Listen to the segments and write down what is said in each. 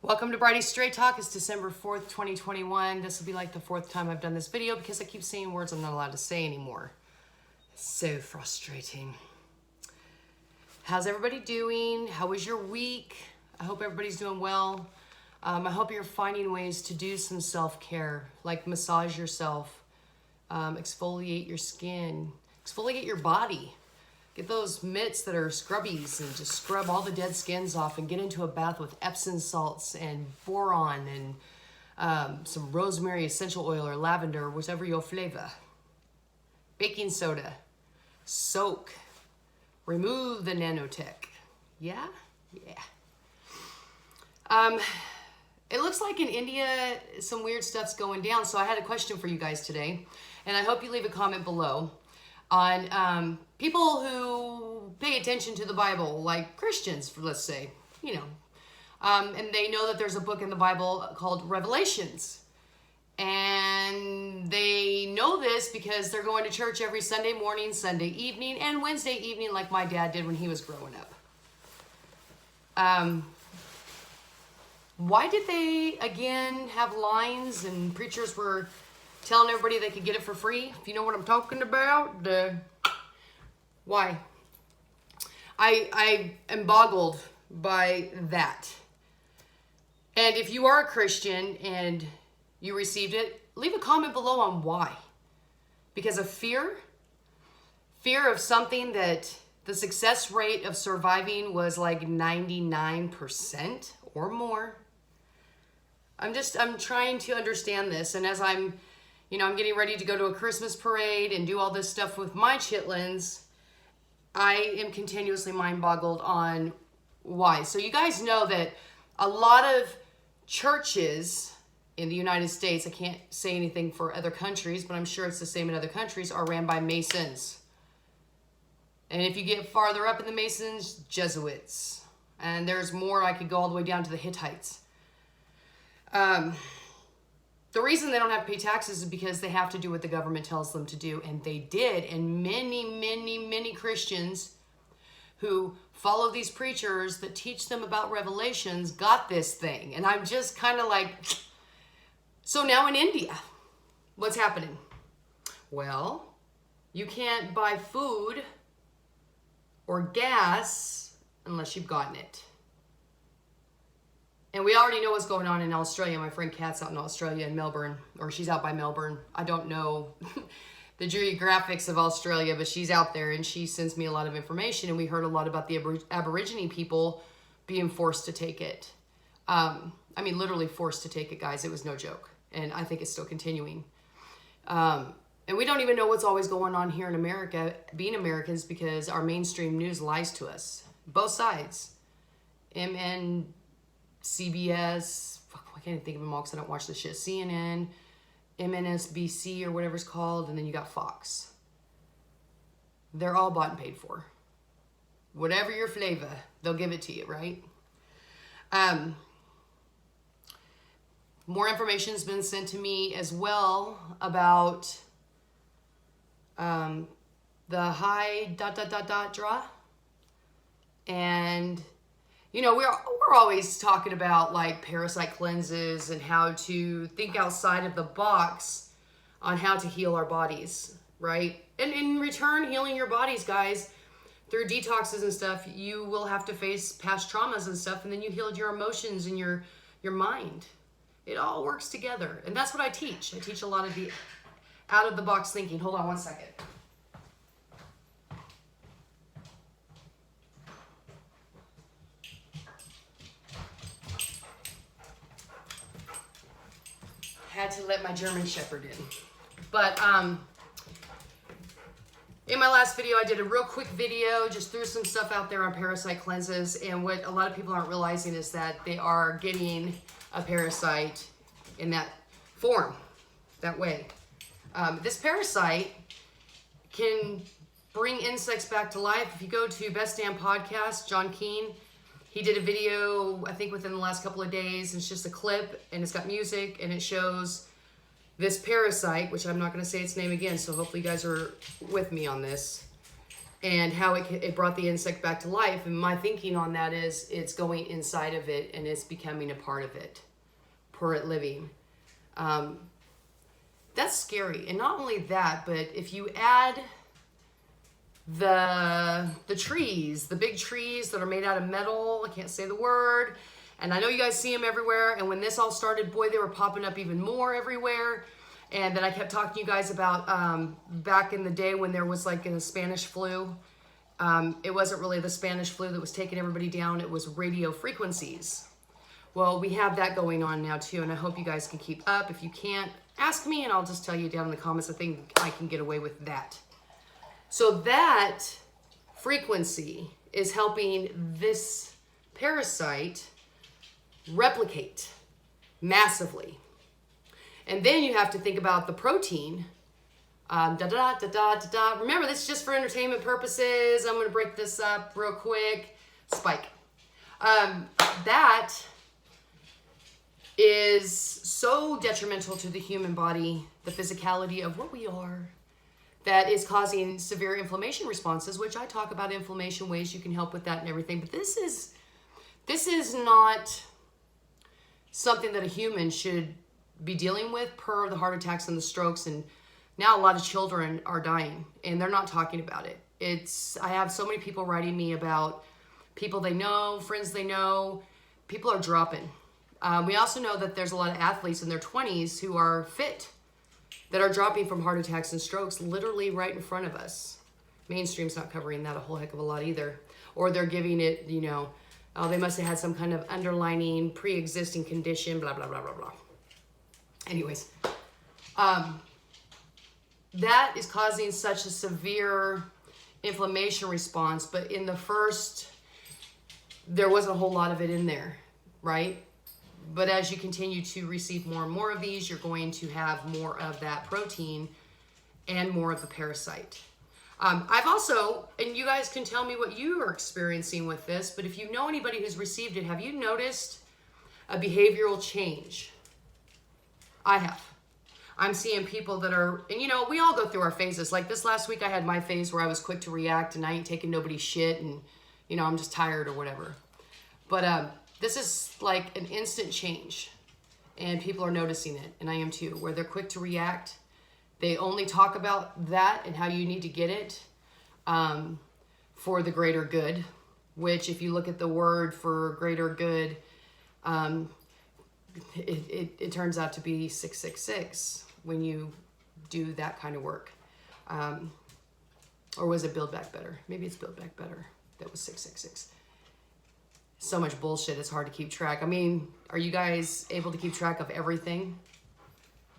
Welcome to Bridie's Straight Talk. It's December 4th, 2021. This will be like the fourth time I've done this video because I keep saying words I'm not allowed to say anymore. It's so frustrating. How's everybody doing? How was your week? I hope everybody's doing well. I hope you're finding ways to do some self-care, like massage yourself, exfoliate your skin, exfoliate your body. Get those mitts that are scrubbies and just scrub all the dead skins off and get into a bath with Epsom salts and boron and some rosemary essential oil or lavender, whatever your flavor. Baking soda. Soak. Remove the nanotech. Yeah? Yeah. It looks like in India some weird stuff's going down, so I had a question for you guys today, and I hope you leave a comment below on people who pay attention to the Bible, like Christians, let's say, you know, and they know that there's a book in the Bible called Revelations, and they know this because they're going to church every Sunday morning, Sunday evening, and Wednesday evening like my dad did when he was growing up. Why did they, again, have lines and preachers were telling everybody they could get it for free? If you know what I'm talking about, why? I am boggled by that. And if you are a Christian and you received it, leave a comment below on why. Because of fear? Fear of something that the success rate of surviving was like 99% or more. I'm trying to understand this, and as I'm getting ready to go to a Christmas parade and do all this stuff with my chitlins, I am continuously mind-boggled on why. So you guys know that a lot of churches in the United States, I can't say anything for other countries, but I'm sure it's the same in other countries, are ran by Masons. And if you get farther up in the Masons, Jesuits. And there's more. I could go all the way down to the Hittites. The reason they don't have to pay taxes is because they have to do what the government tells them to do, and they did. And many Christians who follow these preachers that teach them about Revelations got this thing. And I'm just kind of like, so now in India, what's happening? Well, you can't buy food or gas unless you've gotten it. And we already know what's going on in Australia. My friend Kat's out in Australia in Melbourne, or she's out by Melbourne. I don't know the geographics of Australia, but she's out there and she sends me a lot of information. And we heard a lot about the Aborigine people being forced to take it. Literally forced to take it, guys. It was no joke. And I think it's still continuing. And we don't even know what's always going on here in America, being Americans, because our mainstream news lies to us. Both sides. CBS, I can't even think of them all because I don't watch this shit. CNN, MSNBC or whatever it's called, and then you got Fox. They're all bought and paid for. Whatever your flavor, they'll give it to you, right? More information's been sent to me as well about the high ... draw. And we're always talking about like Parasite cleanses and how to think outside of the box on how to heal our bodies, right? And in return, healing your bodies, guys, through detoxes and stuff, you will have to face past traumas and stuff, and then you healed your emotions and your mind. It all works together, and that's what I teach. I teach a lot of the out-of-the-box thinking. Hold on one second. Had to let my German Shepherd in. But in my last video, I did a real quick video, just threw some stuff out there on parasite cleanses. And what a lot of people aren't realizing is that they are getting a parasite in that form, that way. This parasite can bring insects back to life. If you go to Best Damn Podcast, John Keane, he did a video, I think within the last couple of days. It's just a clip, and it's got music, and it shows this parasite, which I'm not going to say its name again, so hopefully you guys are with me on this. and how it brought the insect back to life. And my thinking on that is it's going inside of it and it's becoming a part of it, per it living. That's scary. And not only that, but if you add the trees, the big trees that are made out of metal, I can't say the word, and I know you guys see them everywhere, and when this all started, boy, they were popping up even more everywhere. And then I kept talking to you guys about back in the day when there was like a Spanish flu. It wasn't really the Spanish flu that was taking everybody down, it was radio frequencies. Well, we have that going on now too, and I hope you guys can keep up. If you can't, ask me and I'll just tell you down in the comments. I think I can get away with that. So that frequency is helping this parasite replicate massively. And then you have to think about the protein. Remember, this is just for entertainment purposes. I'm going to break this up real quick. Spike. That is so detrimental to the human body, the physicality of what we are, that is causing severe inflammation responses, which I talk about inflammation, ways you can help with that and everything. But this is not something that a human should be dealing with, per the heart attacks and the strokes. And now a lot of children are dying and they're not talking about it. I have so many people writing me about people they know, friends they know. People are dropping. We also know that there's a lot of athletes in their 20s who are fit that are dropping from heart attacks and strokes literally right in front of us. Mainstream's not covering that a whole heck of a lot either. Or they're giving it, oh, they must have had some kind of underlining pre-existing condition, blah, blah, blah, blah, blah. Anyways, that is causing such a severe inflammation response, but in the first, there wasn't a whole lot of it in there, right? But as you continue to receive more and more of these, you're going to have more of that protein and more of the parasite. I've also, and you guys can tell me what you are experiencing with this, but if you know anybody who's received it, have you noticed a behavioral change? I have. I'm seeing people that are, and we all go through our phases. Like this last week, I had my phase where I was quick to react and I ain't taking nobody's shit and, I'm just tired or whatever. But this is like an instant change and people are noticing it, and I am too, where they're quick to react. They only talk about that and how you need to get it for the greater good, which if you look at the word for greater good, it turns out to be 666 when you do that kind of work. Or was it Build Back Better? Maybe it's Build Back Better. That was 666. So much bullshit, it's hard to keep track. I mean, are you guys able to keep track of everything?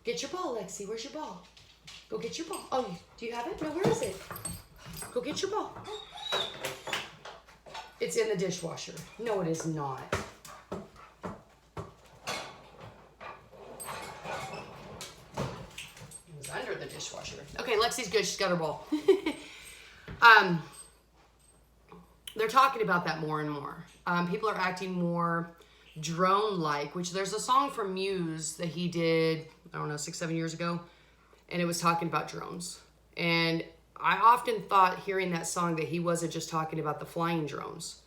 Get your ball, Lexi. Where's your ball? Go get your ball. Oh, do you have it? No, where is it? Go get your ball. It's in the dishwasher. No, it is not. It was under the dishwasher. Okay, Lexi's good. She's got her ball. They're talking about that more and more. People are acting more drone-like, which there's a song from Muse that he did, I don't know, 6-7 years ago, and it was talking about drones. And I often thought hearing that song that he wasn't just talking about the flying drones,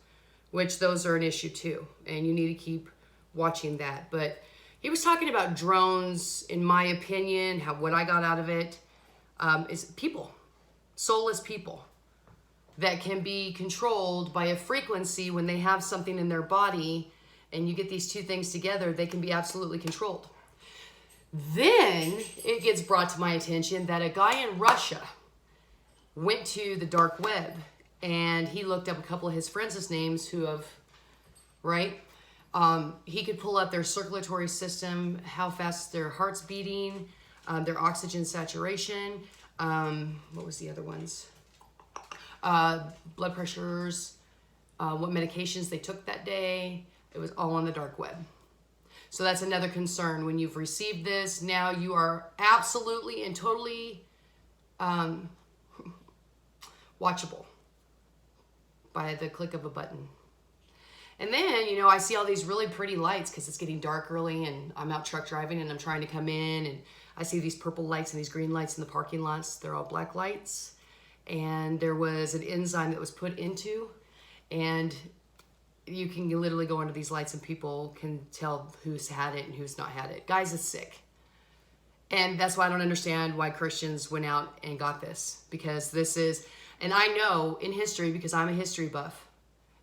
which those are an issue too, and you need to keep watching that. But he was talking about drones, in my opinion, what I got out of it is people, soulless people that can be controlled by a frequency when they have something in their body, and you get these two things together, they can be absolutely controlled. Then it gets brought to my attention that a guy in Russia went to the dark web and he looked up a couple of his friends' names who have, right? He could pull up their circulatory system, how fast their heart's beating, their oxygen saturation. What was the other ones? Blood pressures, what medications they took that day. It was all on the dark web. So that's another concern. When you've received this, now you are absolutely and totally watchable by the click of a button. And then, I see all these really pretty lights because it's getting dark early and I'm out truck driving and I'm trying to come in, and I see these purple lights and these green lights in the parking lots. They're all black lights. and there was an enzyme that was put into, and you can literally go under these lights and people can tell who's had it and who's not had it. Guys, it's sick. And that's why I don't understand why Christians went out and got this, because this is, and I know in history, because I'm a history buff,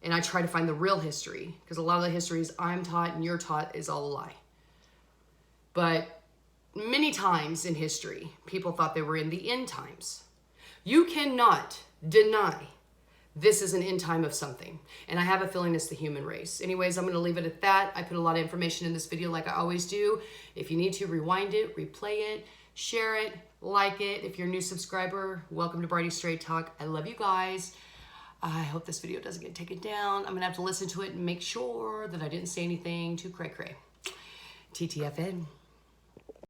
and I try to find the real history, because a lot of the histories I'm taught and you're taught is all a lie. But many times in history, people thought they were in the end times. You cannot deny this is an end time of something. And I have a feeling it's the human race. Anyways, I'm going to leave it at that. I put a lot of information in this video like I always do. If you need to, rewind it, replay it, share it, like it. If you're a new subscriber, welcome to Brighty Straight Talk. I love you guys. I hope this video doesn't get taken down. I'm going to have to listen to it and make sure that I didn't say anything too cray-cray. TTFN.